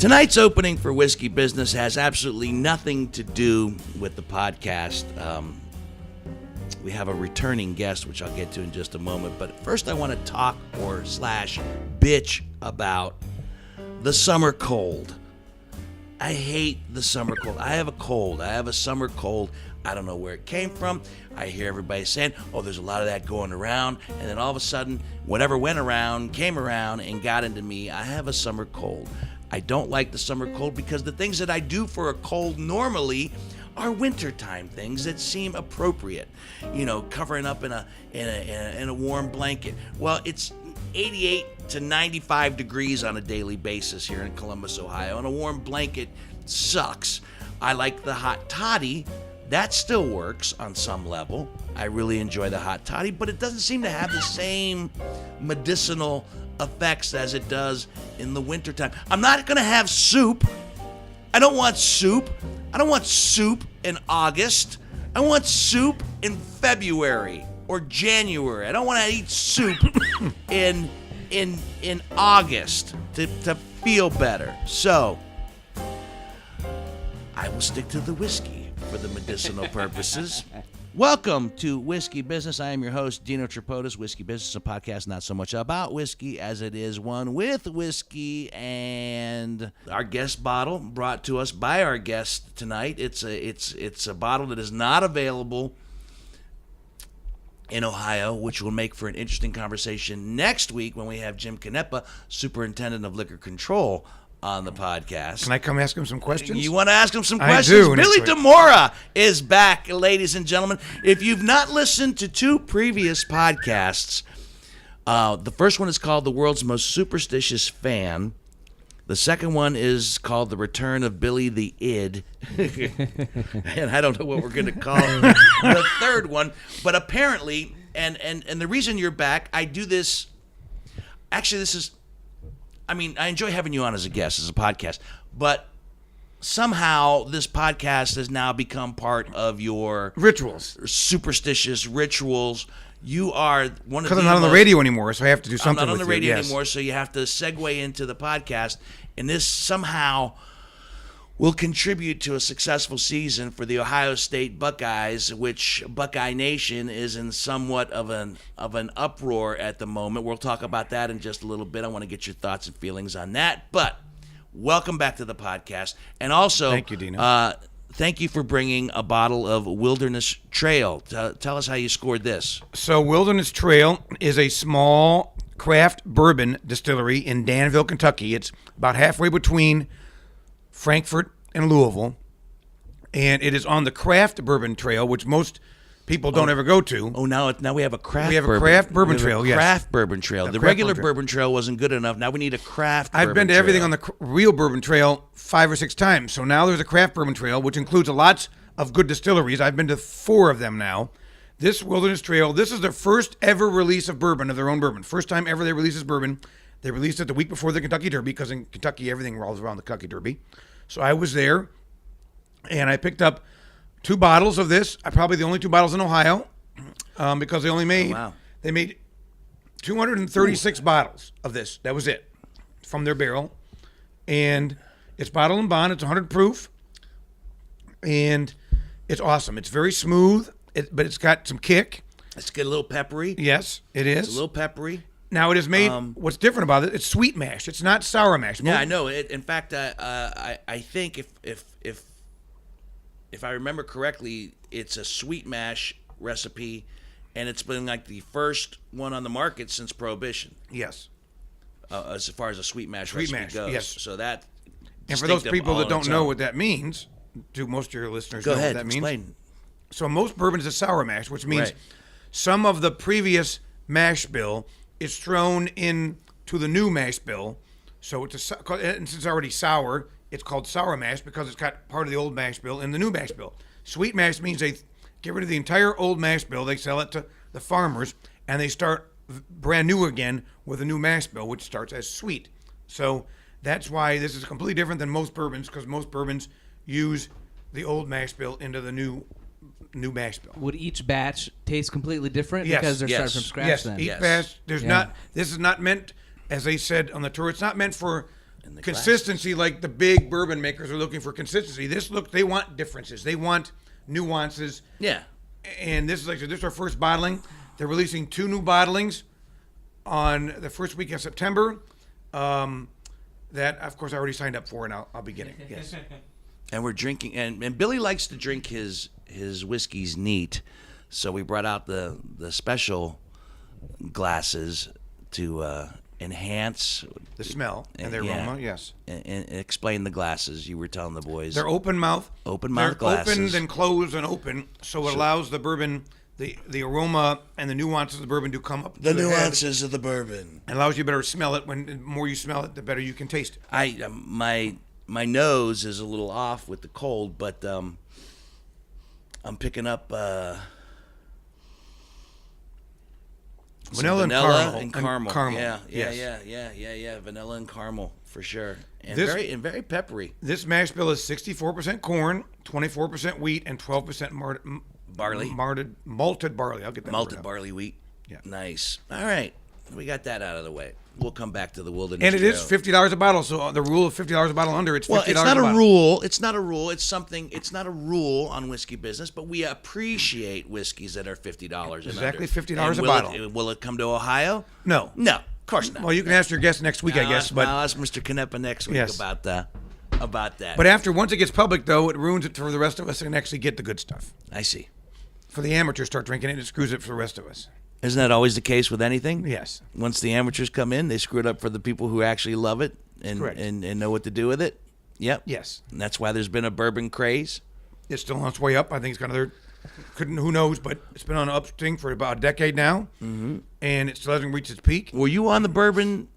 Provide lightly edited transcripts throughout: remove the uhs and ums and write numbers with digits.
Tonight's opening for Whiskey Business has absolutely nothing to do with the podcast. We have a returning guest, which I'll get to in just a moment. But first I want to talk or slash bitch about the summer cold. I hate the summer cold. I have a cold. I have a summer cold. I don't know where it came from. I hear everybody saying, oh, there's a lot of that going around. And then all of a sudden, whatever went around came around and got into me. I have a summer cold. I don't like the summer cold because the things that I do for a cold normally are wintertime things that seem appropriate. You know, covering up in a warm blanket. Well, it's 88 to 95 degrees on a daily basis here in Columbus, Ohio, and a warm blanket sucks. I like the hot toddy. That still works on some level. I really enjoy the hot toddy, but it doesn't seem to have the same medicinal effects as it does in the wintertime. I'm not going to have soup. I don't want soup. I don't want soup in August. I want soup in February or January. I don't want to eat soup in August to feel better. So I will stick to the whiskey for the medicinal purposes. Welcome to Whiskey Business. I am your host, Dino Tripodis. Whiskey Business, a podcast not so much about whiskey as it is one with whiskey, and our guest bottle brought to us by our guest tonight. It's a bottle that is not available in Ohio, which will make for an interesting conversation next week when we have Jim Canepa, Superintendent of Liquor Control, on the podcast. Can I come ask him some questions? You want to ask him some questions? I do. Billy DeMora is back, ladies and gentlemen. If you've not listened to two previous podcasts, the first one is called The World's Most Superstitious Fan. The second one is called The Return of Billy the Id. And I don't know what we're going to call the third one. But apparently, and the reason you're back, I do this. Actually, I enjoy having you on as a guest, as a podcast, but somehow this podcast has now become part of your rituals, superstitious rituals. You are one of the because I'm not on the radio anymore, so I have to do something. I'm not on the radio yes. anymore, so you have to segue into the podcast, and this somehow will contribute to a successful season for the Ohio State Buckeyes, which Buckeye Nation is in somewhat of an uproar at the moment. We'll talk about that in just a little bit. I want to get your thoughts and feelings on that. But welcome back to the podcast. And also, thank you, Dino. Thank you for bringing a bottle of Wilderness Trail. Tell us how you scored this. So Wilderness Trail is a small craft bourbon distillery in Danville, Kentucky. It's about halfway between Frankfort and Louisville, and it is on the craft bourbon trail, which most people don't ever go to. Oh, now we have a craft. We have a craft bourbon trail. Yes, craft bourbon trail. The regular bourbon trail wasn't good enough. Now we need a craft. I've been to everything on the real bourbon trail 5 or 6 times. So now there's a craft bourbon trail, which includes lots of good distilleries. I've been to 4 of them now. This Wilderness Trail, this is their first ever release of bourbon, of their own bourbon. First time ever they released this bourbon. They released it the week before the Kentucky Derby, because in Kentucky everything revolves around the Kentucky Derby. So I was there, and I picked up 2 bottles of this. Probably the only 2 bottles in Ohio, because they only made they made 236 bottles of this. That was it from their barrel, and it's bottled and bond. It's 100 proof, and it's awesome. It's very smooth, but it's got some kick. It's got a little peppery. Yes, it is. It's a little peppery. Now it is made. What's different about it? It's sweet mash. It's not sour mash. Yeah, I know. In fact, I think if I remember correctly, it's a sweet mash recipe, and it's been like the first one on the market since Prohibition. Yes. As far as a sweet mash recipe goes. Yes. So that. And for those people that don't know what that means, do most of your listeners know what that means? Explain. So most bourbon is a sour mash, which means some of the previous mash bill is thrown into the new mash bill. So and since it's already sour, it's called sour mash because it's got part of the old mash bill in the new mash bill. Sweet mash means they get rid of the entire old mash bill, they sell it to the farmers, and they start brand new again with a new mash bill, which starts as sweet. So that's why this is completely different than most bourbons, because most bourbons use the old mash bill into the new mash bill. Would each batch taste completely different because they're starting from scratch? Yes, then? each batch. This is not meant, as they said on the tour, it's not meant for the consistency, like the big bourbon makers are looking for consistency. They want differences. They want nuances. Yeah. And this is our first bottling. They're releasing 2 new bottlings on the first week of September. That, of course, I already signed up for, and I'll be getting. Yes. And we're drinking, and Billy likes to drink his whiskeys neat, so we brought out the special glasses to enhance the smell and the aroma. Yes. And explain the glasses. You were telling the boys they're open mouth. They're glasses. Open, then closed, and open, so it allows the bourbon. The aroma and the nuances of the bourbon do come up. The nuances of the bourbon. It allows you to better smell it. When the more you smell it, the better you can taste it. My nose is a little off with the cold, but I'm picking up vanilla and caramel. Yeah, vanilla and caramel for sure. And very peppery. This mash bill is 64% corn, 24% wheat, and 12% barley. Malted barley. I'll get that. Malted barley wheat. Yeah. Nice. All right. We got that out of the way. We'll come back to the wilderness. And it is $50 a bottle. So the rule of $50 a bottle under, it's $50 well, it's not a a bottle. rule. It's not a rule. It's something. It's not a rule on whiskey business, but we appreciate whiskeys that are $50 and under. Exactly, $50 a bottle. Will it come to Ohio? No. No, of course not. Well, you can ask your guest next week, I guess. But I'll ask Mr. Canepa next week about that. But once it gets public, though, it ruins it for the rest of us and actually get the good stuff. I see. For the amateurs start drinking it, it screws it for the rest of us. Isn't that always the case with anything? Yes. Once the amateurs come in, they screw it up for the people who actually love it and know what to do with it. Yep. Yes. And that's why there's been a bourbon craze. It's still on its way up. I think it's got another, who knows, but it's been on an upswing for about a decade now. Mm-hmm. And it still hasn't reached its peak. Were you on the bourbon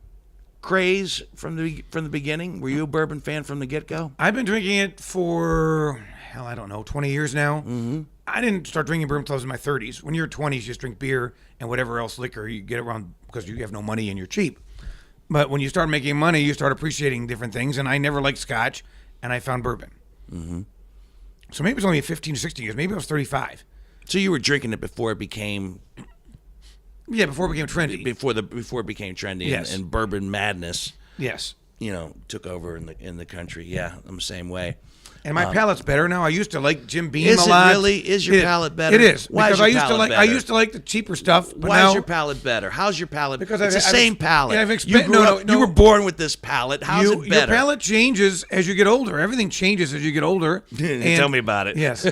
craze from the beginning? Were you a bourbon fan from the get-go? I've been drinking it for, 20 years now. Mm-hmm. I didn't start drinking bourbon until I was in my 30s. When you're 20s, you just drink beer and whatever else liquor you get around because you have no money and you're cheap. But when you start making money, you start appreciating different things. And I never liked scotch, and I found bourbon. Mm-hmm. So maybe it was only 15 or 16 years. Maybe I was 35. So you were drinking it before it became... Yeah, before it became trendy. Before it became trendy, yes. and bourbon madness. Yes. Took over in the country. Yeah, I'm the same way. And my palate's better now. I used to like Jim Beam a lot. Is your palate better? It is. Why because is your palate better? I used to like the cheaper stuff. But Why now, is your palate better? How's your palate? Because it's the same palate. Yeah, you were born with this palate. How's it better? Your palate changes as you get older. Everything changes as you get older. Tell me about it. Yes.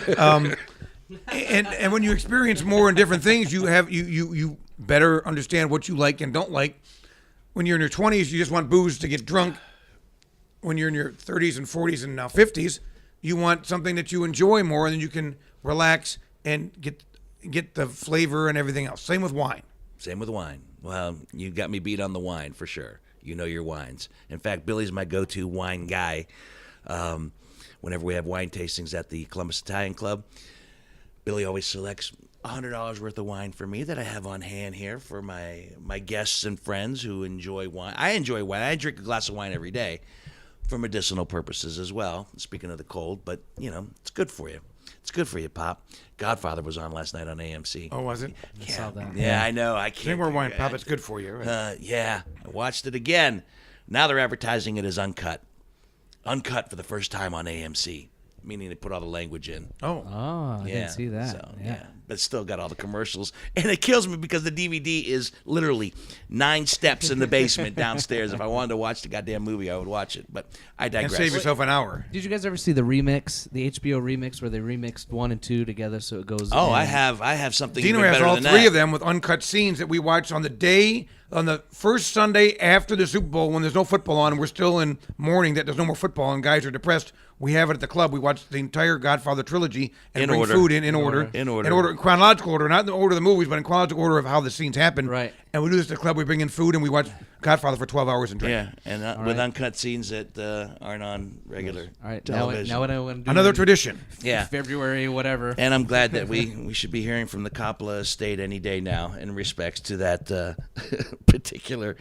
And when you experience more and different things, you better understand what you like and don't like. When you're in your 20s, you just want booze to get drunk. When you're in your 30s and 40s and now 50s, you want something that you enjoy more, and then you can relax and get the flavor and everything else. Same with wine. Well, you got me beat on the wine for sure. You know your wines. In fact, Billy's my go-to wine guy. Whenever we have wine tastings at the Columbus Italian Club, Billy always selects $100 worth of wine for me that I have on hand here for my guests and friends who enjoy wine. I enjoy wine. I drink a glass of wine every day for medicinal purposes as well. Speaking of the cold, but it's good for you. It's good for you, Pop. Godfather was on last night on AMC. Oh, was it? I saw that. Yeah, I know. I can't. Drink more wine, Pop. It's good for you. Right? Yeah, I watched it again. Now they're advertising it as uncut. Uncut for the first time on AMC. Meaning they put all the language in. Oh, I didn't see that. So, yeah. But still got all the commercials. And it kills me because the DVD is literally 9 steps in the basement downstairs. If I wanted to watch the goddamn movie, I would watch it. But I digress. And save yourself an hour. Did you guys ever see the remix, the HBO remix, where they remixed 1 and 2 together so it goes I have something Dino even has better all than 3 of them with uncut scenes that we watched on the first Sunday after the Super Bowl when there's no football on and we're still in mourning that there's no more football and guys are depressed. We have it at the club. We watch the entire Godfather trilogy and bring food in order. In chronological order, not in the order of the movies, but in chronological order of how the scenes happen. Right. And we do this at the club. We bring in food and we watch Godfather for 12 hours and drink. Yeah, and with uncut scenes that aren't on regular television. Now what I want to do. Another tradition. Yeah. February, whatever. And I'm glad that we should be hearing from the Coppola estate any day now in respects to that particular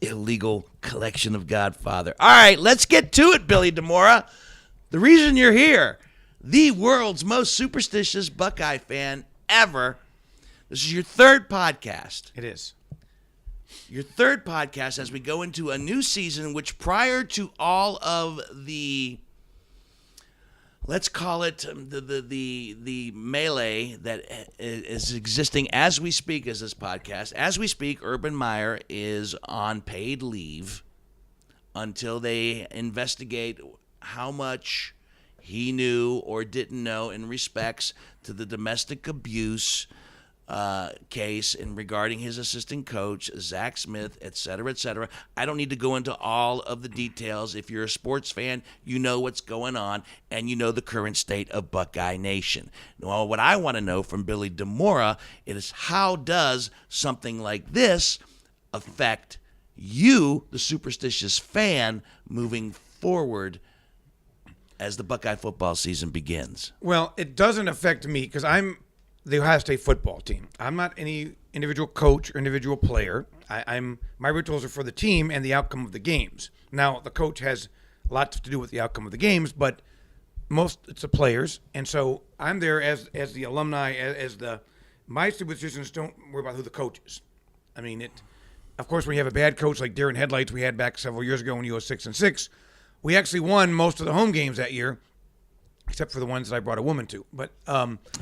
illegal collection of Godfather. All right, let's get to it, Billy DeMora. The reason you're here, the world's most superstitious Buckeye fan ever. This is your 3rd podcast. It is. your third podcast as we go into a new season, which prior to all of the, let's call it the melee that is existing as we speak as this podcast. As we speak, Urban Meyer is on paid leave until they investigate how much he knew or didn't know in respects to the domestic abuse case in regarding his assistant coach, Zach Smith, et cetera, et cetera. I don't need to go into all of the details. If you're a sports fan, you know what's going on, and you know the current state of Buckeye Nation. Well, what I want to know from Billy DeMora is how does something like this affect you, the superstitious fan, moving forward as the Buckeye football season begins? Well, it doesn't affect me because I'm the Ohio State football team. I'm not any individual coach or individual player. My rituals are for the team and the outcome of the games. Now, the coach has lots to do with the outcome of the games, but most it's the players, and so I'm there as the alumni, my superstitions don't worry about who the coach is. I mean, of course, when you have a bad coach like Deer in Headlights we had back several years ago when you was 6-6, we actually won most of the home games that year, except for the ones that I brought a woman to. But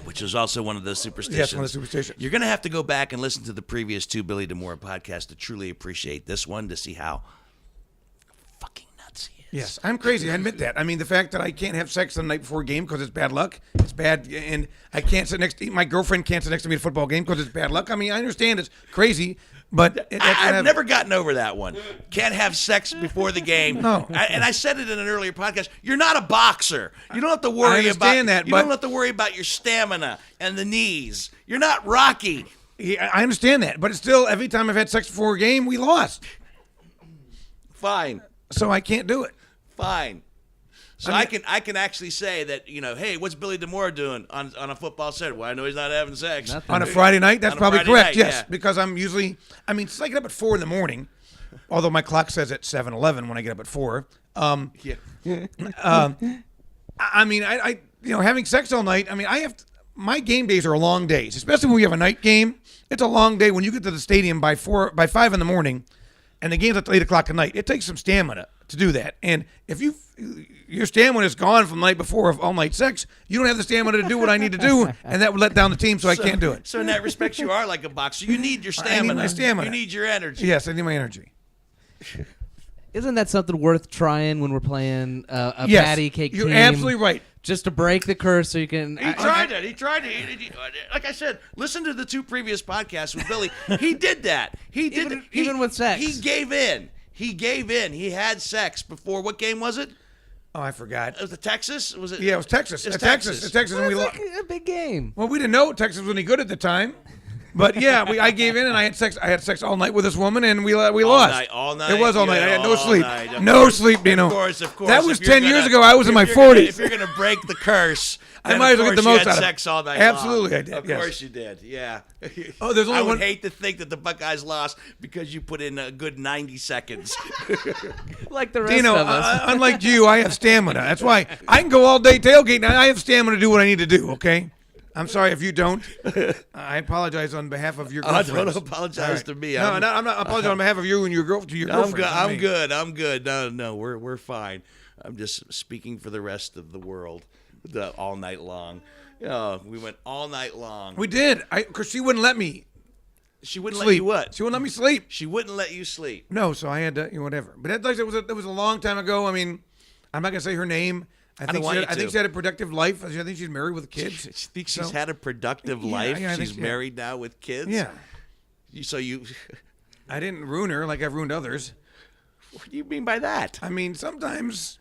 which is also one of the superstitions. Yes, one of the superstitions. You're going to have to go back and listen to the previous two Billy DeMora podcasts to truly appreciate this one, to see how fucking nuts he is. Yes, I'm crazy. I admit that. I mean, the fact that I can't have sex the night before a game because it's bad luck, it's bad, and I can't sit next to my girlfriend can't sit next to me at a football game because it's bad luck. I mean, I understand it's crazy, but I've never gotten over that one. Can't have sex before the game. No. And I said it in an earlier podcast. You're not a boxer. You don't have to worry I understand about that, you but don't have to worry about your stamina and the knees. You're not Rocky. Yeah, I understand that, but it's still every time I've had sex before a game, we lost. Fine. So I can't do it. Fine. So I can actually say that, hey, what's Billy DeMora doing on a football set? Well, I know he's not having sex. Nothing. On a Friday night? That's probably Friday correct, night, yes. yeah. Because I'm usually, it's like I get up at 4 in the morning, although my clock says at 7:11 when I get up at 4. Yeah. Having sex all night, my game days are long days, especially when we have a night game. It's a long day when you get to the stadium by 5 in the morning, and the game's at 8 o'clock at night. It takes some stamina to do that. And if your stamina is gone from the night before of all night sex, you don't have the stamina to do what I need to do, and that would let down the team, so I can't do it. So in that respect, you are like a boxer. You need your stamina. I need my stamina. You need your energy. Yes, I need my energy. Isn't that something worth trying when we're playing a Yes, patty cake you're team? absolutely right. Just to break the curse so you can... He tried it. Like I said, listen to the two previous podcasts with Billy. He did that. He did even with sex. He gave in. He had sex before. What game was it? Oh, I forgot. It was the Texas? Was it? Yeah, it was Texas. It's Texas. It's Texas, and we That's lost. like a big game. Well, we didn't know Texas was any good at the time. But yeah, I gave in and I had sex all night with this woman and we lost. All night. It was all You night. I had no all sleep. night. No sleep, Dino. Of course. That was If you're 10 years gonna- ago. I was in my if you're gonna- 40s. If you're gonna break the curse, I then might of as well get the course most you had out of it. sex all night Absolutely, long. I did, Of yes. course you did. Yeah. Oh, there's only I would one- hate to think that the Buckeyes lost because you put in a good 90 seconds. Like the rest Dino, of us. unlike you, I have stamina. That's why I can go all day tailgating. I have stamina to do what I need to do, okay? I'm sorry if you don't. I apologize on behalf of your girlfriend. Don't apologize to me. I'm not apologizing on behalf of you and your girlfriend. I'm good. No, we're fine. I'm just speaking for the rest of the world. All night long. We went all night long. We did. Because she wouldn't let me She wouldn't sleep. let you what? She wouldn't let me sleep. She wouldn't let you sleep. No, so I had to, whatever. But that was a long time ago. I mean, I'm not gonna say her name. I think she had a productive life. I think she's married with kids. She thinks she's had a productive life. Yeah, she's married now with kids. Yeah. So you. I didn't ruin her like I've ruined others. What do you mean by that? I mean, sometimes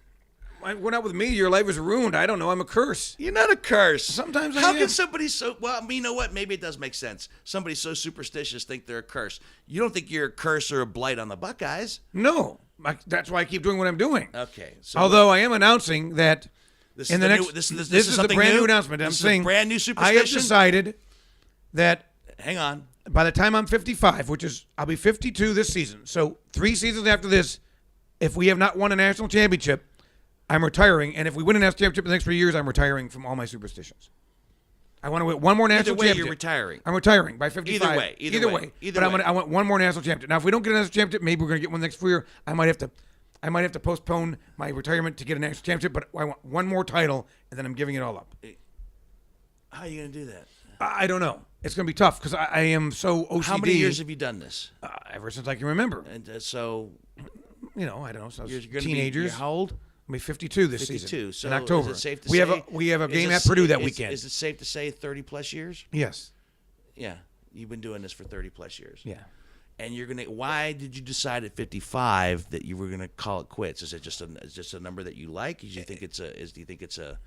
when not with me, your life is ruined. I don't know. I'm a curse. You're not a curse. Sometimes I How am. can somebody so well? You know what? Maybe it does make sense. Somebody so superstitious think they're a curse. You don't think you're a curse or a blight on the Buckeyes? No. That's why I keep doing what I'm doing. Okay. So Although I am announcing that this in is the the next, new, this this is is a something brand new new announcement. I'm This is saying a brand new I superstition. have decided that Hang on. by the time I'm 55, which is I'll be 52 this season. So 3 seasons after this, if we have not won a national championship, I'm retiring. And if we win a national championship in the next 3 years, I'm retiring from all my superstitions. I want to win one more national Either way, championship. you're retiring. I'm retiring by 55. Either way. Either way. But I want one more national championship. Now, if we don't get a national championship, maybe we're going to get one next year. I might have to postpone my retirement to get a national championship, but I want one more title, and then I'm giving it all up. How are you going to do that? I don't know. It's going to be tough because I am so OCD. How many years have you done this? Ever since I can remember. And so, I don't know. So you're going teenagers. You're how old? I'll be 52 this 52. season. So in October. Is it safe to we say have a game at Purdue that weekend. Is it safe to say 30 plus years? Yes. Yeah, you've been doing this for 30 plus years. Yeah. And you're gonna. Why did you decide at 55 that you were gonna call it quits? Is it just a number that you like? Do you think it's a?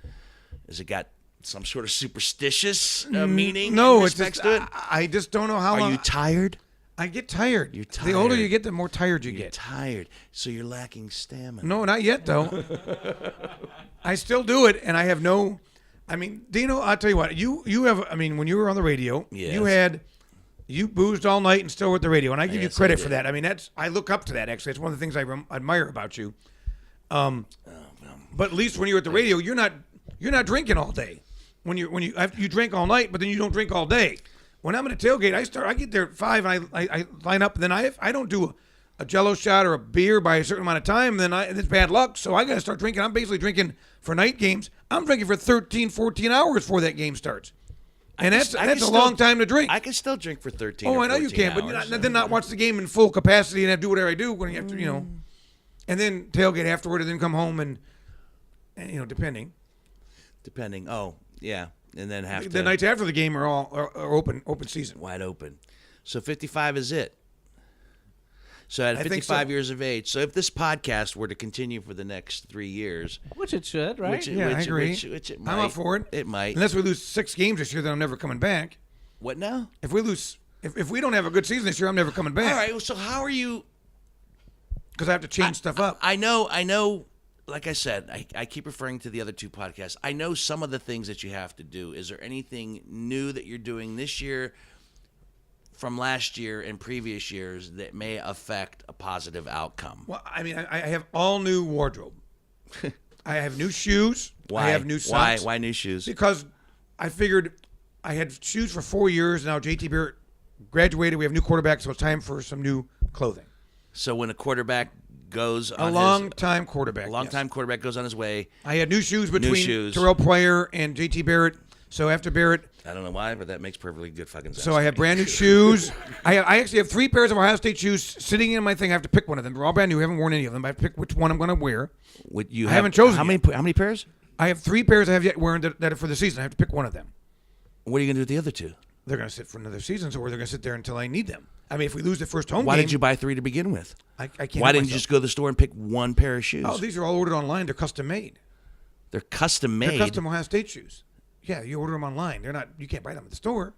Has it got some sort of superstitious meaning? No, it's next just, to it. I just don't know how long. Are you tired? I get tired. You're tired. The older you get, the more tired you You're get. tired, so you're lacking stamina. No, not yet though. I still do it, and I have no. I mean, Dino, I'll tell you what. You have. I mean, when you were on the radio, Yes. you boozed all night and still with the radio, and I give you Yes, credit I for did. I mean, I look up to that. Actually, it's one of the things I admire about you. But at least when you're at the radio, you're not drinking all day. When you drink all night, but then you don't drink all day. When I'm at a tailgate, I get there at 5 and I line up, and then I don't do a Jello shot or a beer by a certain amount of time. Then it's bad luck, so I got to start drinking. I'm basically drinking for night games. I'm drinking for 13, 14 hours before that game starts, and that's a long time to drink. I can still drink for 13. Oh, or I know you 14 can, hours. but then not watch the game in full capacity and do whatever I do when you have to, and then tailgate afterward, and then come home and depending. Oh, yeah, and then have The nights after the game are all open season. wide open. So 55 is it. So at I think 55 so. years of age. So if this podcast were to continue for the next 3 years, Which it should, right? which I agree. which it might, I'm up for it. It might. Unless we lose 6 games this year, then I'm never coming back. What now? If we lose, if we don't have a good season this year, I'm never coming back. All right. So how are you? Because I have to change stuff up. I know. Like I said, I keep referring to the other 2 podcasts. I know some of the things that you have to do. Is there anything new that you're doing this year from last year and previous years that may affect a positive outcome? Well, I mean, I have all new wardrobe. I have new shoes. Why? I have new socks. Why new shoes? Because I figured I had shoes for 4 years. Now JT Barrett graduated. We have new quarterbacks, so it's time for some new clothing. So when a quarterback goes on long-time quarterback. long-time quarterback goes on his way, I had new shoes between shoes. Terrell Pryor and JT Barrett. So after Barrett, I don't know why, but that makes perfectly good fucking sense. so I have brand new shoes. I actually have 3 pairs of Ohio State shoes sitting in my thing. I have to pick one of them. They're all brand new. I haven't worn any of them. I have to pick which one I'm going to wear. I haven't chosen how yet. many pairs? I have 3 pairs I have yet wearing that are for the season. I have to pick one of them. What are you gonna do with the other 2? They're going to sit for another season, or they're going to sit there until I need them. I mean, if we lose the first home Why game, did you buy 3 to begin with? I can't. Why help didn't you myself. just go to the store and pick one pair of shoes? Oh, these are all ordered online. They're custom made. They're custom made. They're custom Ohio State shoes. Yeah, you order them online. They're not. You can't buy them at the store.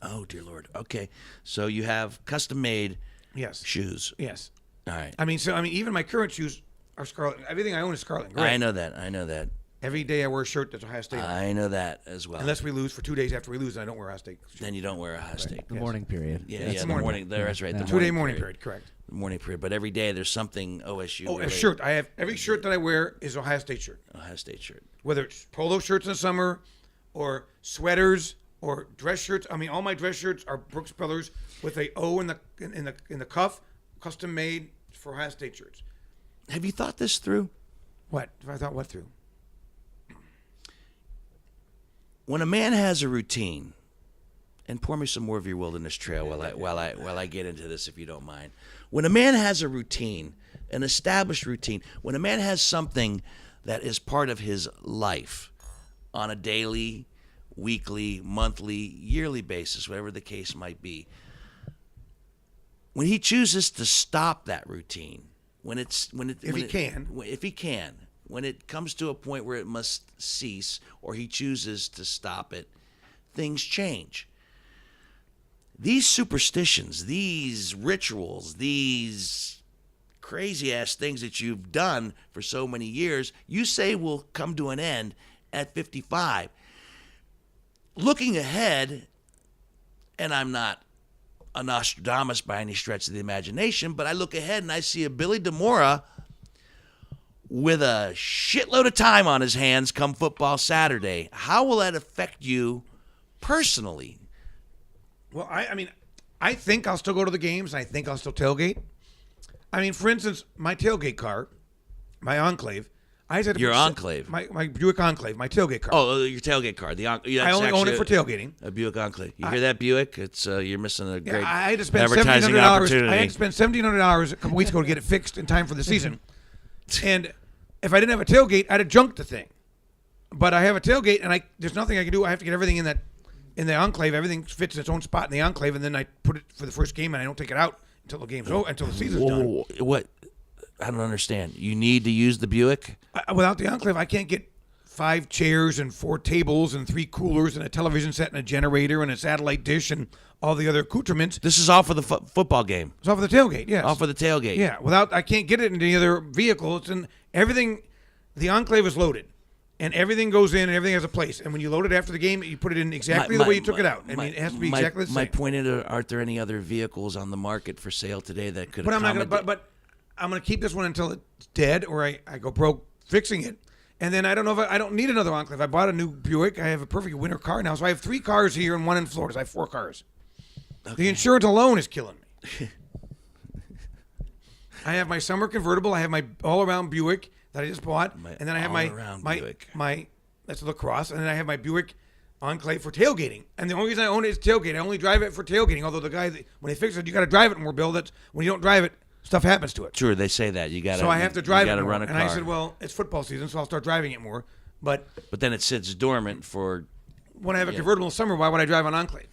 Oh dear Lord. Okay, so you have custom made Yes. shoes. Yes. All right. I mean, even my current shoes are scarlet. Everything I own is scarlet and gray. I know that. Every day I wear a shirt that's Ohio State. I know that as well. Unless we lose for 2 days after we lose, I don't wear Ohio State shoes. Then you don't wear a Ohio State. The morning period. Yeah, the the morning morning. That's right. Yeah. The 2 day morning period, correct. The morning period. But every day there's something OSU. Oh, a related. shirt. I have every shirt that I wear is Ohio State shirt. Ohio State shirt. Whether it's polo shirts in the summer, or sweaters, or dress shirts. I mean, all my dress shirts are Brooks Brothers with a O in the cuff, custom made for Ohio State shirts. Have you thought this through? What? I thought what through? When a man has a routine, and pour me some more of your Wilderness Trail while I get into this, if you don't mind. When a man has a routine, an established routine, when a man has something that is part of his life on a daily, weekly, monthly, yearly basis, whatever the case might be, when he chooses to stop that routine, when it comes to a point where it must cease, or he chooses to stop it, things change. These superstitions, these rituals, these crazy ass things that you've done for so many years, you say will come to an end at 55. Looking ahead, and I'm not a Nostradamus by any stretch of the imagination, but I look ahead and I see a Billy DeMora with a shitload of time on his hands come football Saturday. How will that affect you personally? Well, I mean, I think I'll still go to the games. I think I'll still tailgate. I mean, for instance, my tailgate car, my Enclave. Your Enclave? My Buick Enclave, my tailgate car. Oh, your tailgate car. I only own it for tailgating. A Buick Enclave. You hear that, Buick? It's you're missing a great I had to spend advertising opportunity. I had to spend $1,700 a couple weeks ago to get it fixed in time for the season. And if I didn't have a tailgate, I'd have junked the thing. But I have a tailgate, and there's nothing I can do. I have to get everything in the Enclave. Everything fits in its own spot in the Enclave, and then I put it for the first game, and I don't take it out until the season's done. What? I don't understand. You need to use the Buick? Without the Enclave, I can't get 5 chairs and 4 tables and 3 coolers and a television set and a generator and a satellite dish and all the other accoutrements. This is all for the football game. It's all for the tailgate, yes. All for the tailgate. Yeah, I can't get it in any other vehicle. It's in everything. The Enclave is loaded, and everything goes in and everything has a place. And when you load it after the game, you put it in exactly the way you took it out. I mean, it has to be exactly the same. My point is, aren't there any other vehicles on the market for sale today that could accommodate? But I'm going to keep this one until it's dead, or I go broke fixing it. And then I don't know if I don't need another Enclave. I bought a new Buick. I have a perfect winter car now. So I have 3 cars here and 1 in Florida. So I have 4 cars. Okay. The insurance alone is killing me. I have my summer convertible. I have my all-around Buick that I just bought. And then I have my that's a LaCrosse. And then I have my Buick Enclave for tailgating. And the only reason I own it is tailgate. I only drive it for tailgating. Although the guy, when they fix it, you got to drive it more, Bill. That's when you don't drive it, stuff happens to it. Sure, they say that. You got to. So I have to drive it more. Run a car. And I said, well, it's football season, so I'll start driving it more. But then it sits dormant for. When I have a convertible in summer, why would I drive an Enclave?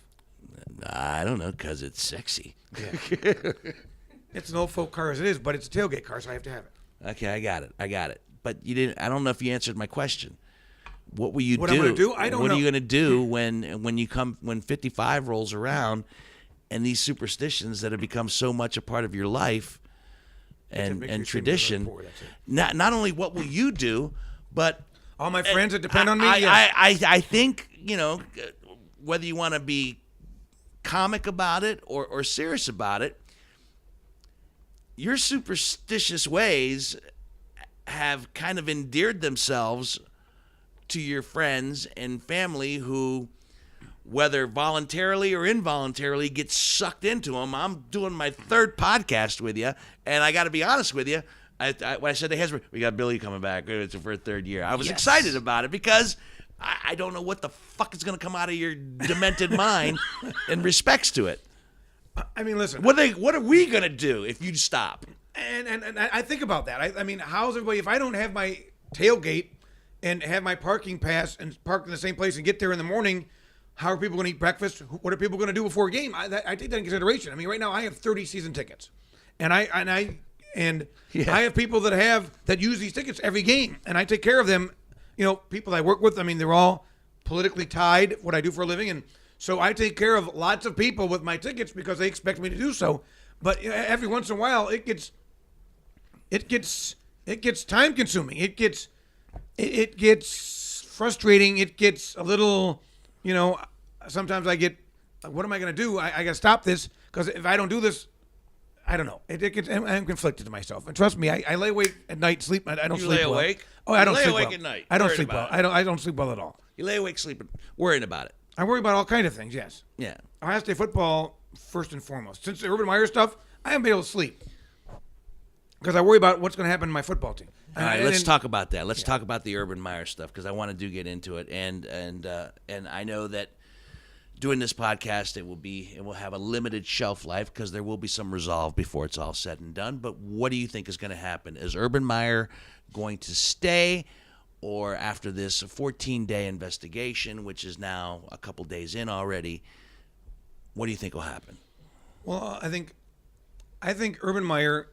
I don't know, because it's sexy. Yeah. It's an old folk car as it is, but it's a tailgate car, so I have to have it. Okay, I got it. But you didn't. I don't know if you answered my question. What will you do? What I'm going to do? I don't know. What are you going to do when 55 rolls around, and these superstitions that have become so much a part of your life and tradition? Not only what will you do, but all my friends that depend on me. I think whether you want to be comic about it or serious about it, your superstitious ways have kind of endeared themselves to your friends and family who, whether voluntarily or involuntarily, get sucked into them. I'm doing my 3rd podcast with you, and I got to be honest with you. When I said to Hesper, we got Billy coming back. It's for a 3rd year. I was excited about it because I don't know what the fuck is going to come out of your demented mind in respects to it. I mean, listen. What are we going to do if you stop? And I think about that. I mean, how's everybody, if I don't have my tailgate and have my parking pass and park in the same place and get there in the morning, how are people going to eat breakfast? What are people going to do before a game? I take that in consideration. I mean, right now I have 30 season tickets, and I have people that use these tickets every game, and I take care of them. People I work with. I mean, they're all politically tied. What I do for a living, and so I take care of lots of people with my tickets because they expect me to do so. But every once in a while, it gets time consuming. It gets frustrating. It gets a little, sometimes I get, what am I going to do? I got to stop this because if I don't do this, I don't know. I'm conflicted to myself. And trust me, I lay awake at night, sleep. I don't sleep well. You lay awake? Oh, I don't sleep well. You lay awake at night. I don't sleep well. I don't sleep well at all. You lay awake sleeping, worrying about it. I worry about all kinds of things, yes. Yeah. Ohio State football, first and foremost. Since the Urban Meyer stuff, I haven't been able to sleep because I worry about what's going to happen to my football team. All right, let's talk about that. Let's talk about the Urban Meyer stuff because I want to get into it, and I know that doing this podcast it will have a limited shelf life because there will be some resolve before it's all said and done. But what do you think is going to happen? Is Urban Meyer going to stay, or after this 14-day investigation, which is now a couple days in already, what do you think will happen? Well, I think Urban Meyer,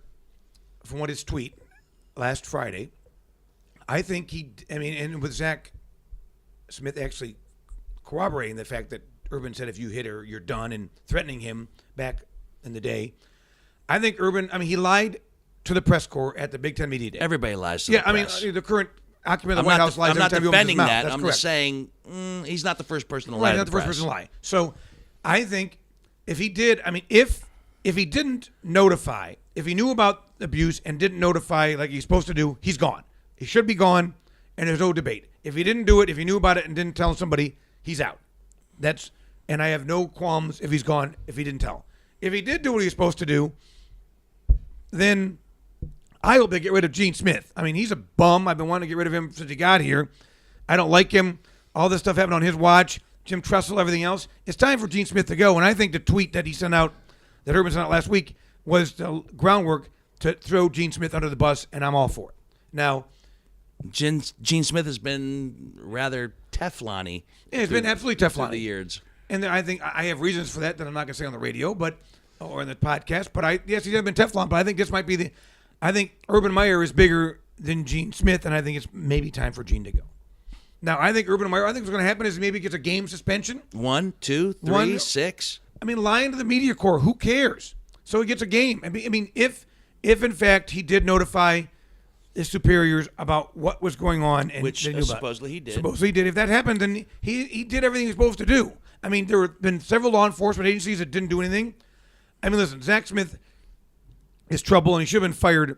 from what his tweet last Friday, I think and with Zach Smith actually corroborating the fact that Urban said if you hit her, you're done, and threatening him back in the day. I think Urban, he lied to the press corps at the Big Ten Media Day. Everybody lies to the press. The current occupant of the White House lies every time he opens his mouth. That. That's I'm correct. just saying he's not the first person to lie to the press. He's not the first person to lie. So I think if he did, if he didn't notify, if he knew about abuse and didn't notify like he's supposed to do, he's gone. He should be gone, and there's no debate. If he didn't do it, if he knew about it and didn't tell somebody, he's out. And I have no qualms if he's gone, if he didn't tell. If he did do what he was supposed to do, then I hope they get rid of Gene Smith. I mean, he's a bum. I've been wanting to get rid of him since he got here. I don't like him. All this stuff happened on his watch. Jim Tressel, everything else. It's time for Gene Smith to go. And I think the tweet that he sent out, that Urban sent out last week, was the groundwork to throw Gene Smith under the bus, and I'm all for it. Now, Gene Smith has been rather Teflon-y. Yeah, it's been absolutely Teflon-y. Through the years. And I think I have reasons for that I'm not going to say on the radio, or in the podcast. But yes, he's been Teflon. But I think this might be I think Urban Meyer is bigger than Gene Smith, and I think it's maybe time for Gene to go. Now, I think Urban Meyer, what's going to happen is maybe he gets a game suspension. 1, 2, 3, 6. I mean, lying to the media corps, who cares? So he gets a game. I mean, if in fact he did notify his superiors about what was going on, and which they knew about supposedly he did. Supposedly he did. If that happened, then he did everything he was supposed to do. I mean, there have been several law enforcement agencies that didn't do anything. I mean, listen, Zach Smith is trouble, and he should have been fired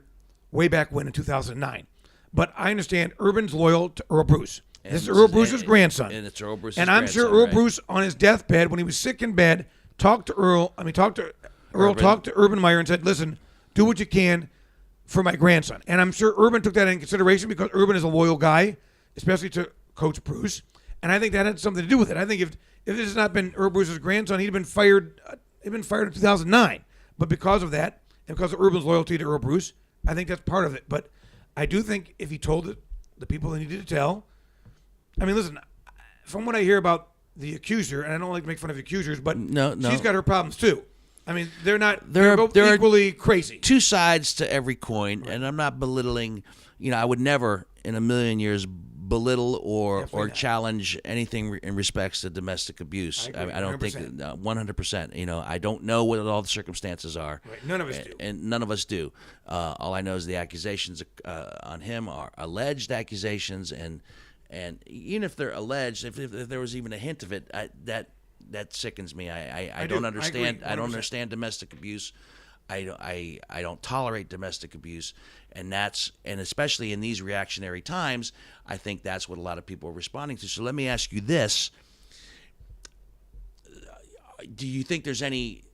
way back when in 2009. But I understand Urban's loyal to Earl Bruce. This is Earl Bruce's grandson. And it's Earl Bruce's grandson. And I'm sure Earl right? Bruce, on his deathbed, when he was sick in bed, talked to Urban Meyer and said, listen, do what you can for my grandson. And I'm sure Urban took that into consideration because Urban is a loyal guy, especially to Coach Bruce. And I think that had something to do with it. I think if this has not been Earl Bruce's grandson, he'd been fired. He'd been fired in 2009. But because of that, and because of Urban's loyalty to Earl Bruce, I think that's part of it. But I do think if he told the people they needed to tell, I mean, listen, from what I hear about the accuser, and I don't like to make fun of accusers, but no. She's got her problems too. I mean, they're both there equally crazy. Two sides to every coin, right. And I'm not belittling. I would never in a million years belittle or challenge anything in respects to domestic abuse. I don't 100%. Think 100%. I don't know what all the circumstances are. Right. None of us do, and none of us do. All I know is the accusations on him are alleged accusations, and even if they're alleged, if there was even a hint of it, that sickens me. I don't understand. I don't understand domestic abuse. I don't tolerate domestic abuse, and especially in these reactionary times, I think that's what a lot of people are responding to. So let me ask you this: do you think there's any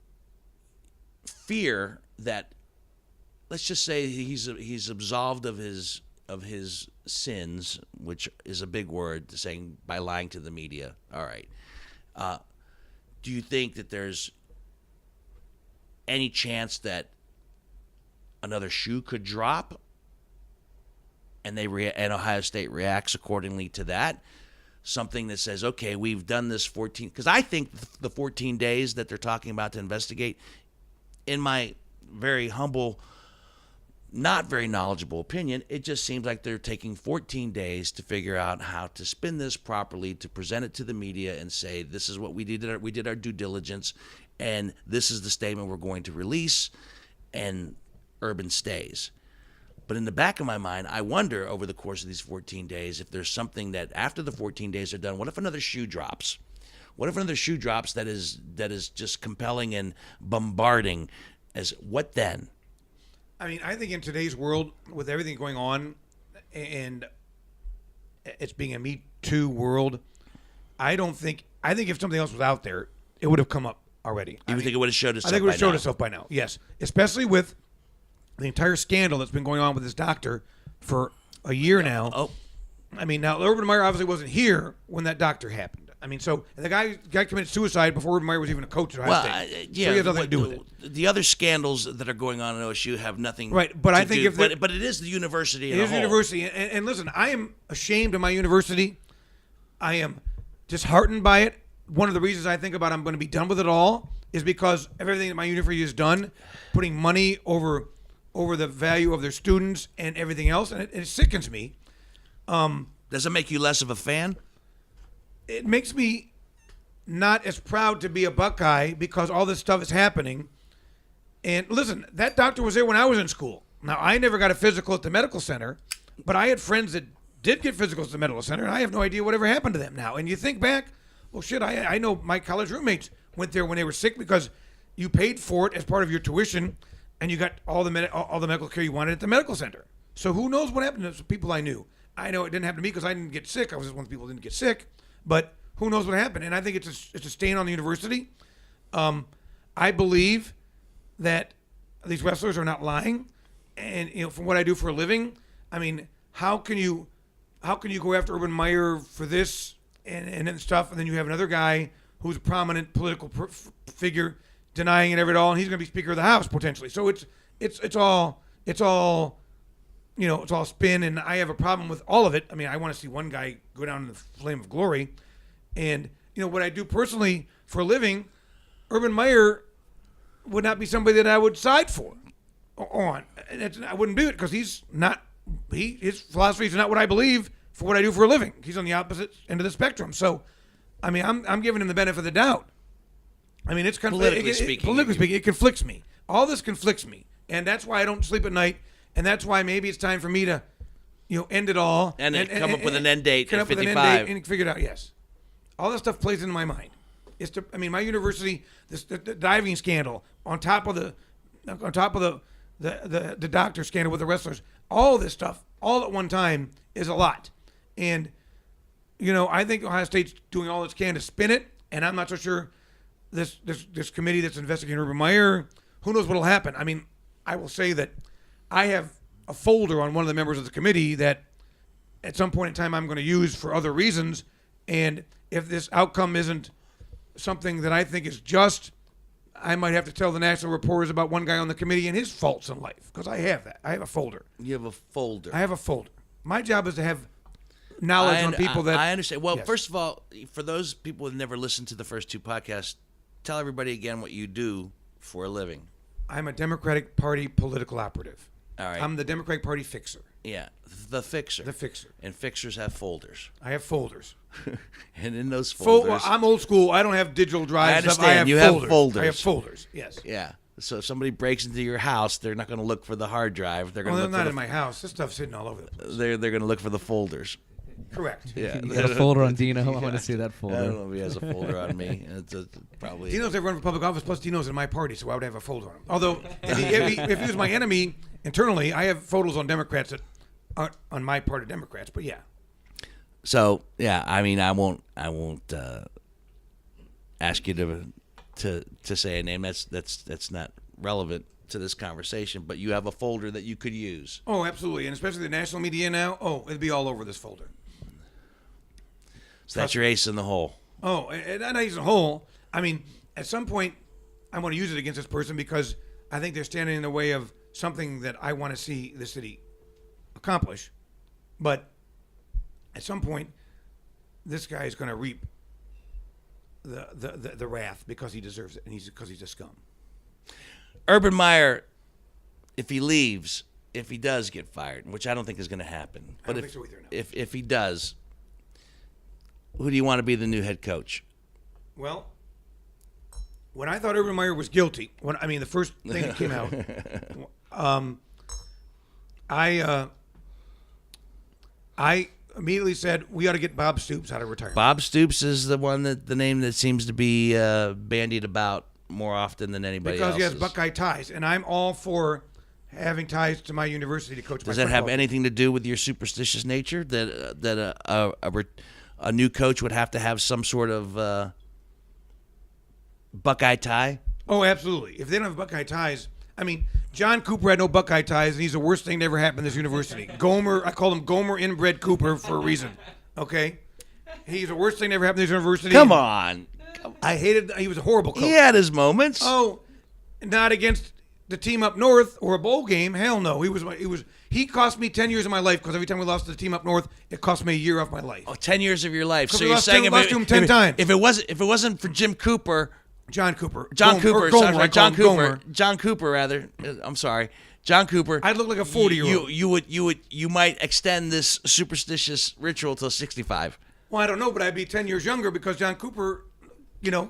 fear that, let's just say he's absolved of his sins, which is a big word, saying by lying to the media? All right. Do you think that there's any chance that another shoe could drop and and Ohio State reacts accordingly to that? Something that says, okay, we've done this 14, because I think the 14 days that they're talking about to investigate, in my very humble, not very knowledgeable opinion, it just seems like they're taking 14 days to figure out how to spin this properly, to present it to the media and say, this is what we did. We did our due diligence, and this is the statement we're going to release, and Urban stays. But in the back of my mind, I wonder over the course of these 14 days if there's something that after the 14 days are done, what if another shoe drops? What if another shoe drops that is just compelling and bombarding? What then? I mean, I think in today's world, with everything going on, and it's being a Me Too world, I think if something else was out there, it would have come up already. You think it would have showed itself? I think it would have showed itself by now. Yes, especially with the entire scandal that's been going on with this doctor for a year now. Oh, I mean, now Urban Meyer obviously wasn't here when that doctor happened. I mean, so the guy committed suicide before Urban Meyer was even a coach at Ohio State. Yeah, so he has nothing to do with it. The other scandals that are going on at OSU have nothing. Right, but I think but it is the university. It is the university, and listen, I am ashamed of my university. I am disheartened by it. One of the reasons I think about I'm going to be done with it all is because of everything that my university has done, putting money over the value of their students and everything else, and it sickens me. Does it make you less of a fan? It makes me not as proud to be a Buckeye because all this stuff is happening. And listen, that doctor was there when I was in school. Now, I never got a physical at the medical center, but I had friends that did get physicals at the medical center, and I have no idea whatever happened to them now. And you think back, well, shit, I know my college roommates went there when they were sick because you paid for it as part of your tuition, and you got all the medical care you wanted at the medical center. So who knows what happened to some people I knew? I know it didn't happen to me because I didn't get sick. I was just one of the people who didn't get sick. But who knows what happened? And I think it's a stain on the university. I believe that these wrestlers are not lying. And from what I do for a living, I mean, how can you go after Urban Meyer for this and stuff, and then you have another guy who's a prominent political figure denying it at all, and he's going to be Speaker of the House potentially. So it's all spin, and I have a problem with all of it. I mean, I want to see one guy go down in the flame of glory, and what I do personally for a living, Urban Meyer would not be somebody that I would side for on. I wouldn't do it because his philosophy is not what I believe for what I do for a living. He's on the opposite end of the spectrum. So, I mean, I'm giving him the benefit of the doubt. I mean, it's politically speaking, it conflicts me. All this conflicts me, and that's why I don't sleep at night. And that's why maybe it's time for me to, end it all and come up with an end date at 55. With an end date and figure it out. Yes, all that stuff plays into my mind. My university, the diving scandal on top of the doctor scandal with the wrestlers. All this stuff, all at one time, is a lot. And, I think Ohio State's doing all it can to spin it, and I'm not so sure this committee that's investigating Urban Meyer, who knows what'll happen. I mean, I will say that I have a folder on one of the members of the committee that at some point in time I'm going to use for other reasons, and if this outcome isn't something that I think is just, I might have to tell the national reporters about one guy on the committee and his faults in life, because I have that. I have a folder. You have a folder. I have a folder. My job is to have knowledge on people that... I understand. Well, yes. First of all, for those people who never listened to the first two podcasts, tell everybody again what you do for a living. I'm a Democratic Party political operative. All right. I'm the Democratic Party fixer. Yeah, the fixer. The fixer. And fixers have folders. I have folders. And in those folders... I'm old school. I don't have digital drives. I understand. You have folders. I have folders, yes. Yeah. So if somebody breaks into your house, they're not going to look for the hard drive. They're going to look not in my house. This stuff's sitting all over the place. They're going to look for the folders. Correct. Yeah. You got a folder on Dino. I want to see that folder. I don't know if he has a folder on me. It's probably... Dino's never run for public office, plus Dino's in my party, so I would have a folder on him. Although, if he was my enemy internally, I have photos on Democrats that aren't on my part of Democrats, but yeah. So, yeah, I mean, I won't ask you to say a name. That's not relevant to this conversation, but you have a folder that you could use. Oh, absolutely, and especially the national media now. Oh, it'd be all over this folder. So that's your ace in the hole. Oh, and not ace in the hole. I mean, at some point, I want to use it against this person because I think they're standing in the way of something that I want to see the city accomplish. But at some point, this guy is going to reap the wrath because he deserves it, and because he's a scum. Urban Meyer, if he leaves, if he does get fired, which I don't think is going to happen, but think so either, no. if he does, who do you want to be the new head coach? Well, when I thought Urban Meyer was guilty, the first thing that came out, I immediately said we ought to get Bob Stoops out of retirement. Bob Stoops is the name that seems to be bandied about more often than anybody else. Because he has Buckeye ties, and I'm all for having ties to my university to coach. Does that have anything to do with your superstitious nature? That a new coach would have to have some sort of Buckeye tie? Oh, absolutely. If they don't have Buckeye ties, I mean, John Cooper had no Buckeye ties, and he's the worst thing that ever happened in this university. Gomer, I call him Gomer inbred Cooper for a reason. Okay, he's the worst thing that ever happened in this university. Come on. I hated. He was a horrible coach. He had his moments. Oh, not against the team up north or a bowl game. Hell no. He cost me 10 years of my life because every time we lost to the team up north, it cost me a year off my life. Oh, 10 years of your life. So we you're lost saying to him 10 times. If it wasn't for John Cooper, John Cooper, I'd look like a 40-year-old. You might extend this superstitious ritual till 65. Well, I don't know, but I'd be 10 years younger because John Cooper,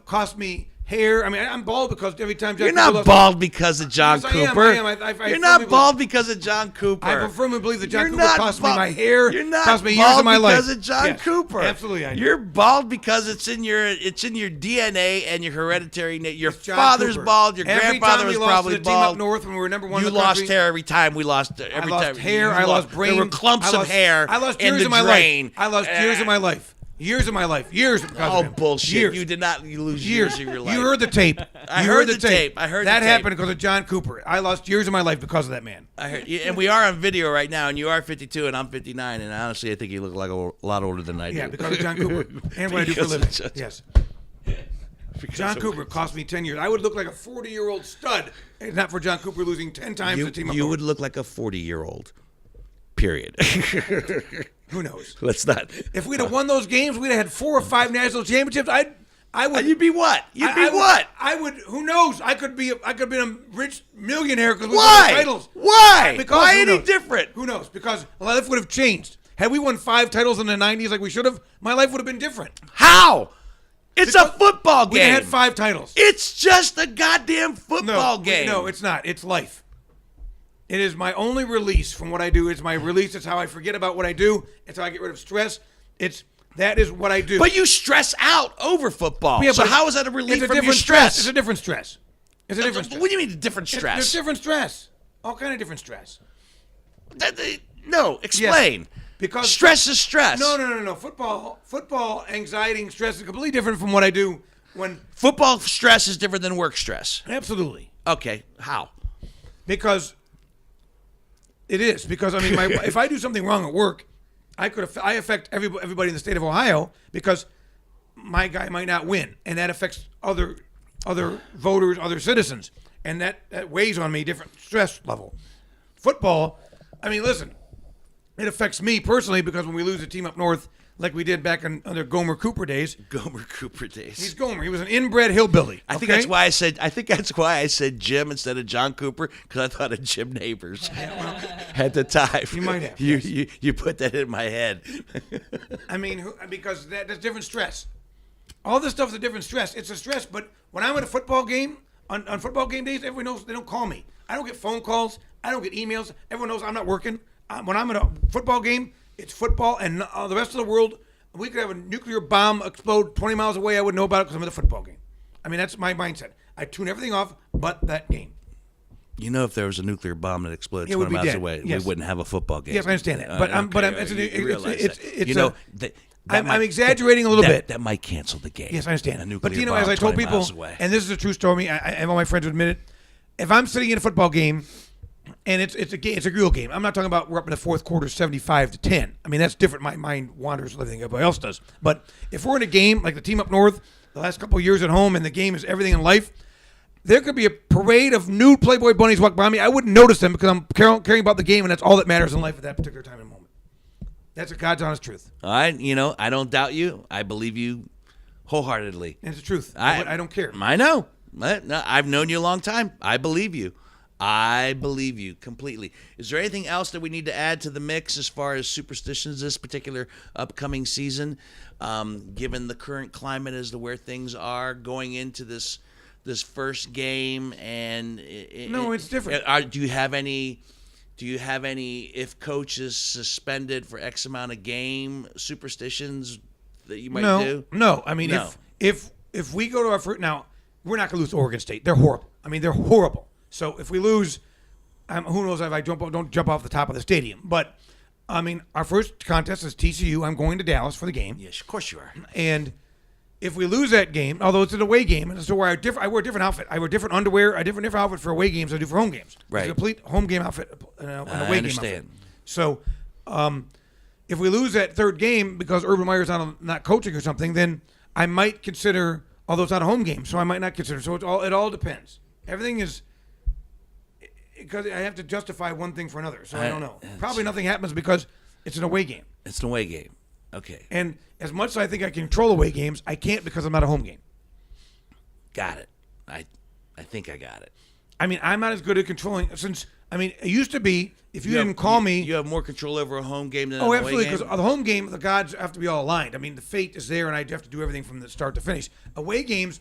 cost me hair. I mean, I'm bald because every time John You're Cooper not bald because of John Yes, I am, Cooper. I am. I You're firmly not believe- bald because of John Cooper. I firmly believe that John You're Cooper not cost me bald- my hair. You're not cost me bald years of my life. because of John Yes, Cooper. Absolutely, I know. You're bald because it's in your DNA and your hereditary. Your It's John father's Cooper. bald. Your Every grandfather time was we lost probably to the team bald. up north when we were number one You in the lost country. hair every time. We lost every I lost time. hair. You I lost brain. There were clumps I lost, of hair. I lost in years the of my drain. life. I lost years of my life. Years of my life. Years because of Oh him. bullshit! Years. You did not lose years of your life. You heard the tape. I You heard the tape. I heard that the tape. happened because of John Cooper. I lost years of my life because of that man. I heard, and we are on video right now, and you are 52, and I'm 59, and honestly, I think you look like a lot older than I do. Yeah, because of John Cooper and what I do for a Because of living. John- Yes. John Cooper cost me 10 years. I would look like a 40-year-old stud if not for John Cooper losing 10 times the team. You would look like a 40-year-old. Period. Who knows? Let's not. If we'd have won those games, we'd have had 4 or 5 national championships. I would. You'd be what? You'd be I would- what? I would. Who knows? I could be a rich millionaire because we won Why? the titles. Why? Because Why who any knows? different? Who knows? Because life would have changed. Had we won 5 titles in the 90s like we should have, my life would have been different. How? It's a football We game. had 5 titles. It's just a goddamn football No, game. No, it's not. It's life. It is my only release from what I do. It's my release. It's how I forget about what I do. It's how I get rid of stress. That is what I do. But you stress out over football. Yeah, so but how is that a relief it's a from your different stress? It's a different stress. It's a different stress. What do you mean a different stress? There's different stress. All kind of different stress. No, explain. Because stress is stress. No. Football, anxiety, and stress is completely different from what I do when. Football stress is different than work stress. Absolutely. Okay, how? Because it is. Because I mean, if I do something wrong at work, I affect everybody in the state of Ohio because my guy might not win, and that affects other voters, other citizens, and that weighs on me, different stress level. Football, I mean, listen, it affects me personally because when we lose a team up north, like we did back under Gomer Cooper days. Gomer Cooper days. He's Gomer. He was an inbred hillbilly. I think that's why I said Jim instead of John Cooper, because I thought of Jim Neighbors at the time. You might have. You put that in my head. I mean, because that's different stress. All this stuff is a different stress. It's a stress, but when I'm at a football game, on football game days, everyone knows they don't call me. I don't get phone calls. I don't get emails. Everyone knows I'm not working. When I'm at a football game, it's football, and the rest of the world, we could have a nuclear bomb explode 20 miles away. I wouldn't know about it because I'm at a football game. I mean, that's my mindset. I tune everything off but that game. You know, if there was a nuclear bomb that exploded It would 20 be miles dead. away, Yes. we wouldn't have a football game. Yes, I understand that. That Yes, I understand. A nuclear But you know, bomb as I told 20 people, miles away. and this is a true story, I all my friends would admit it. If I'm sitting in a football game, and it's a real game, I'm not talking about we're up in the fourth quarter, 75-10. I mean, that's different. My mind wanders like everybody else does. But if we're in a game like the team up north, the last couple of years at home, and the game is everything in life, there could be a parade of nude Playboy bunnies walk by me. I wouldn't notice them because I'm caring about the game, and that's all that matters in life at that particular time and moment. That's a God's honest truth. I don't doubt you. I believe you wholeheartedly. And it's the truth. I don't care. I know. I've known you a long time. I believe you. I believe you completely. Is there anything else that we need to add to the mix as far as superstitions this particular upcoming season, given the current climate as to where things are going into this first game? And No, it's different. Do you have any? If coach is suspended for X amount of game superstitions that you might do? No. I mean, No. if we go to our first, now we're not going to lose to Oregon State. They're horrible. I mean, they're horrible. So if we lose, who knows if I don't jump off the top of the stadium. But I mean, our first contest is TCU. I'm going to Dallas for the game. Yes, of course you are. And if we lose that game, although it's an away game, and so I wear a different outfit. I wear different underwear, a different outfit for away games than I do for home games. Right. It's a complete home game outfit, an away game outfit. understand. So, if we lose that third game because Urban Meyer's not coaching or something, then I might consider, although it's not a home game, so I might not consider. So it all depends. Everything is because I have to justify one thing for another. So I don't know. Probably nothing happens because it's an away game. It's an away game. Okay. And as much as I think I can control away games, I can't because I'm not a home game. Got it. I think I got it. I mean, I'm not as good at controlling it used to be if you didn't call me. You have more control over a home game than Oh, an absolutely, away because game? the home game, the gods have to be all aligned. I mean, the fate is there, and I have to do everything from the start to finish. Away games,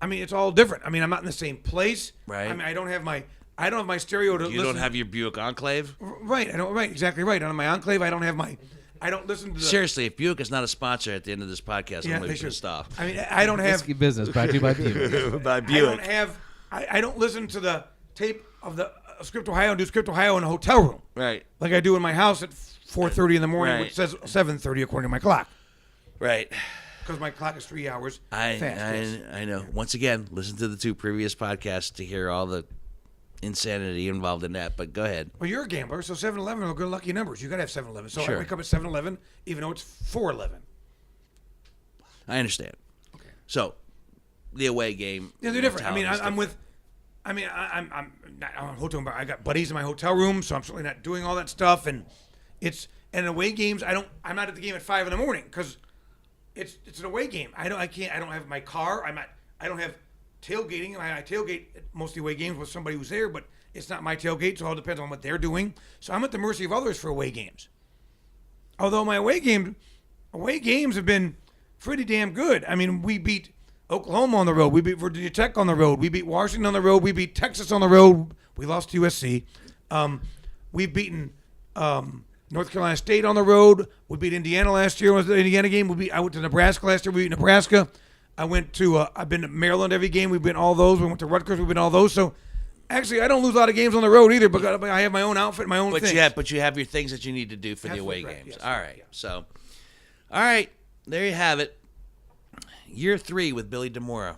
I mean, it's all different. I mean, I'm not in the same place. Right. I mean, I don't have my stereo to You listen. don't have your Buick Enclave? Right. Exactly right. On my Enclave, I don't listen to the... Seriously, if Buick is not a sponsor at the end of this podcast, I'm Yeah, going they to should. stop. I mean, I don't have... Whiskey Business, brought to you by Buick. By I Buick. don't have... I don't listen to the tape of the Script Ohio and do Script Ohio in a hotel room. Right. Like I do in my house at 4:30 in the morning, Right. which says 7:30 according to my clock. Right. Because my clock is 3 hours I fast. I know. Once again, listen to the 2 previous podcasts to hear all the insanity involved in that. But go ahead. Well, you're a gambler, so 7-Eleven are good lucky numbers. You got to have 7-Eleven. So Sure. I wake up at 7-Eleven, even though it's 4:11. I understand. Okay. So, the away game. Yeah, they're different. I mean, mentality is I'm different. with. I mean, I'm not on a hotel bar. I got buddies in my hotel room, so I'm certainly not doing all that stuff. And away games. I'm not at the game at 5 in the morning because it's an away game. I don't have my car. I don't have tailgating. I tailgate at mostly away games with somebody who's there, but it's not my tailgate, so it all depends on what they're doing. So I'm at the mercy of others for away games. Although my away games have been pretty damn good. I mean, we beat Oklahoma on the road. We beat Virginia Tech on the road. We beat Washington on the road. We beat Texas on the road. We lost to USC. We've beaten North Carolina State on the road. We beat Indiana last year. It was the Indiana game. I went to Nebraska last year. We beat Nebraska. I've been to Maryland every game. We've been all those. We went to Rutgers. We've been all those. So actually, I don't lose a lot of games on the road either. But I have my own outfit, my own thing. But you have your things that you need to do for the away Absolutely right. games. Yes, All right. yeah. So, all right. There you have it. Year 3 with Billy DeMora.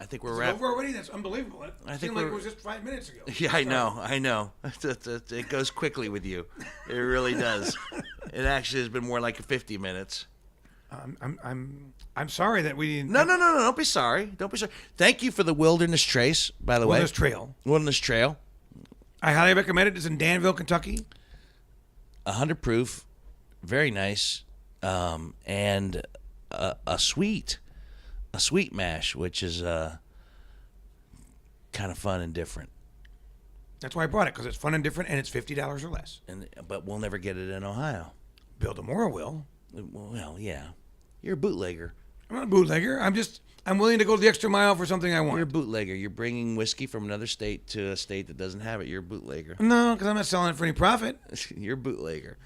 I think we're It's wrapped. over already? That's unbelievable. It I think seemed like it we're- was just 5 minutes ago. Yeah, I know. It goes quickly with you. It really does. It actually has been more like 50 minutes. I'm sorry that we didn't. No. Don't be sorry. Don't be sorry. Thank you for the Wilderness Trace, by the way. Wilderness Trail. Wilderness Trail. I highly recommend it. It's in Danville, Kentucky. 100 proof. Very nice. And a sweet mash, which is kind of fun and different. That's why I brought it, because it's fun and different, and it's $50 or less. But we'll never get it in Ohio. Bill DeMora will. Well, yeah. You're a bootlegger. I'm not a bootlegger. I'm willing to go the extra mile for something I want. You're a bootlegger. You're bringing whiskey from another state to a state that doesn't have it. You're a bootlegger. No, because I'm not selling it for any profit. You're a bootlegger.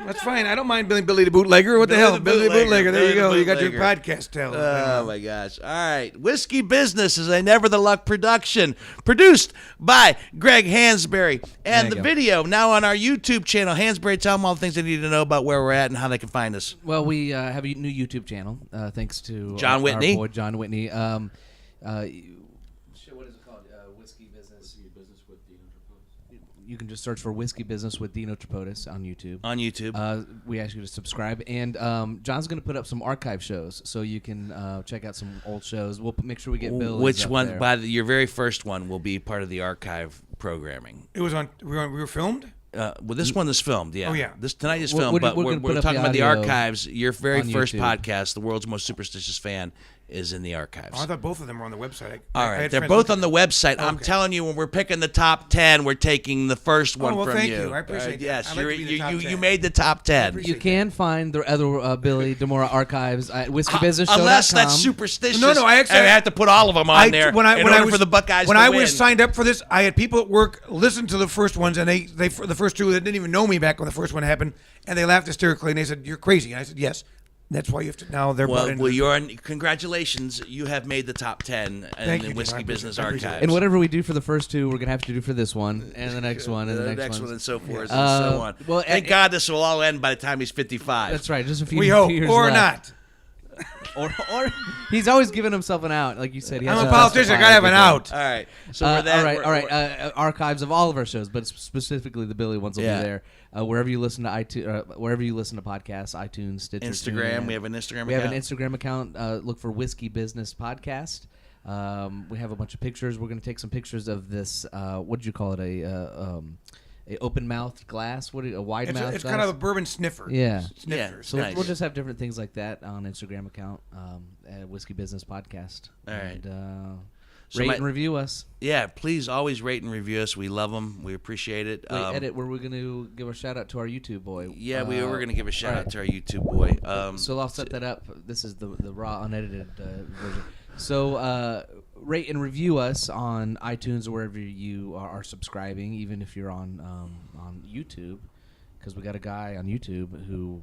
That's fine. I don't mind Billy the bootlegger. What the Billy hell? the Billy the bootlegger. bootlegger. There Billy you the go. You got your bootlegger. podcast tell. Oh, my gosh. All right. Whiskey Business is a Never the Luck production produced by Greg Hansberry. And There the you go. video now on our YouTube channel. Hansberry, tell them all the things they need to know about where we're at and how they can find us. Well, we have a new YouTube channel, thanks to John Whitney. our boy John Whitney. What is it called? Whiskey Business. You can just search for Whiskey Business with Dino Tripodis on YouTube. On YouTube. We ask you to subscribe, and John's going to put up some archive shows, so you can check out some old shows. We'll make sure we get Bill. Which one? Your very first one will be part of the archive programming. It was on. We were filmed. Well, this one is filmed, yeah. Oh, yeah. This tonight is We're- filmed, we're but gonna we're put up talking the about the audio archives. Your very on first YouTube. podcast, The World's Most Superstitious Fan, is in the archives. Oh, I thought both of them were on the website. All I right, had they're friends both look on the website. I'm Okay. telling you, when we're picking the top 10, we're taking the first one well, from thank you. you. I appreciate that. Yes, I'd like to be the top you 10. made the top 10. appreciate You can find the other Billy DeMora archives at whiskeybusinessshow.com. Unless that's superstitious. No, I actually- have to put all of them on there in order for the Buckeyes when to I win. was signed up for this, I had people at work listen to the first ones, and they for the first two, they didn't even know me back when the first one happened, and they laughed hysterically, and they said, "You're crazy." And I said, "Yes, that's why you have to." Now they're brought Well, in. congratulations. You have made the top 10 in Thank the you, Whiskey Jim. I Business appreciate it. Archives. And whatever we do for the first two, we're going to have to do for this one, and the next one, and the next one. and so forth, and Uh, so on. well, Thank God this will all end by the time he's 55. That's right, just a few We hope, years or left. not. Or he's always giving himself an out, like you said. He has I'm a to politician. I justify gotta have an everything. out. All right. So All we're that. right. Archives of all of our shows, but specifically the Billy ones will Yeah. be there. Wherever you listen to iTunes, wherever you listen to podcasts, iTunes, Stitcher, Instagram. TuneIn. We have an Instagram We have an account. Instagram account. Look for Whiskey Business Podcast. We have a bunch of pictures. We're going to take some pictures of this. What did you call it? A open mouthed glass. A wide It's, mouth. it's kind of a bourbon sniffer. Yeah. Sniffers. So Nice. we'll just have different things like that on Instagram account, Whiskey Business Podcast. All right. And, So rate my- and review us. Yeah, please always rate and review us. We love them. We appreciate it. Wait, edit. Were we going to give a shout out to our YouTube boy? Yeah, we were going to give a shout all out right. to our YouTube boy. So I'll set that up. This is the raw, unedited version. So rate and review us on iTunes or wherever you are subscribing, even if you're on YouTube, because we got a guy on YouTube who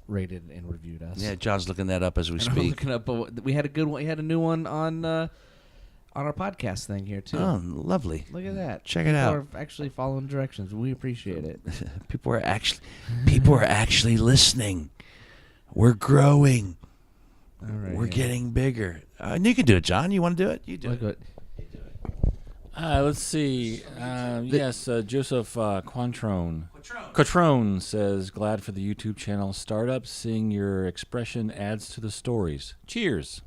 rated and reviewed us. Yeah, John's looking that up as we And I'm speak. looking up, we had a good one. We had a new one on our podcast thing here too. Oh, lovely. Look at that. Check it People out. are actually following directions. We appreciate it. People are actually listening. We're growing. All right. We're getting bigger. And you can do it, John. You want to do it? You do Look it. at Let's see. Yes, Joseph Quattrone says, glad for the YouTube channel startup. Seeing your expression adds to the stories. Cheers.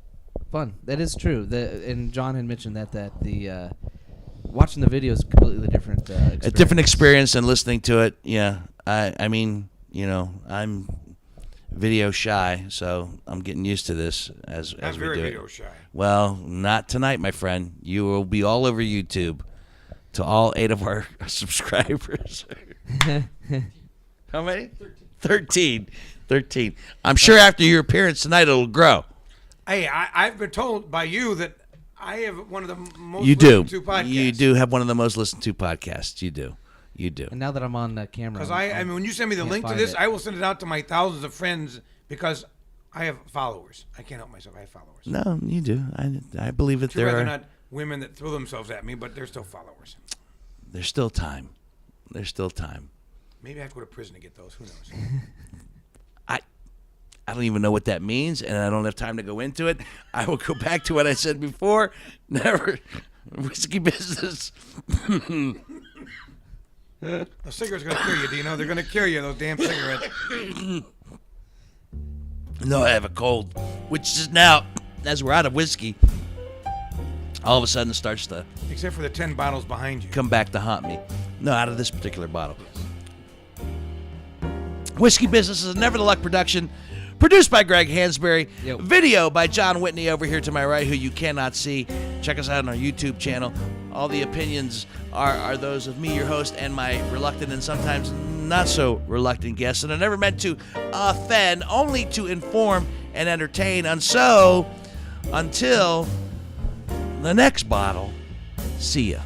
fun. That is true. And John had mentioned that the watching the video is a completely different experience. A different experience than listening to it. Yeah. I mean, you know, I'm video shy, so I'm getting used to this as Not we very do video it. shy. Well, not tonight, my friend. You will be all over YouTube to all 8 of our subscribers. How many? 13. I'm sure after your appearance tonight, it'll grow. Hey, I've been told by you that I have one of the most You do. listened to podcasts. You do have one of the most listened to podcasts. You do. And now that I'm on camera, Because I mean, when you send me the can't link to find this, it. I will send it out to my thousands of friends because I have followers. I can't help myself. I have followers. No, you do. I believe that Too there bad they're are. not women that throw themselves at me, but they're still followers. There's still time. There's still time. Maybe I have to go to prison to get those. Who knows? I don't even know what that means, and I don't have time to go into it. I will go back to what I said before. Never whiskey business. The cigarettes are going to kill you, Dino. They're going to kill you, those damn cigarettes. No, I have a cold, which is now, as we're out of whiskey, all of a sudden starts to Except for the 10 bottles behind you. come back to haunt me. No, out of this particular bottle. Whiskey Business is a Never the Luck production, produced by Greg Hansberry. Yep. Video by John Whitney over here to my right, who you cannot see. Check us out on our YouTube channel. All the opinions are those of me, your host, and my reluctant and sometimes not so reluctant guests. And are never meant to offend, only to inform and entertain. And so, until the next bottle, see ya.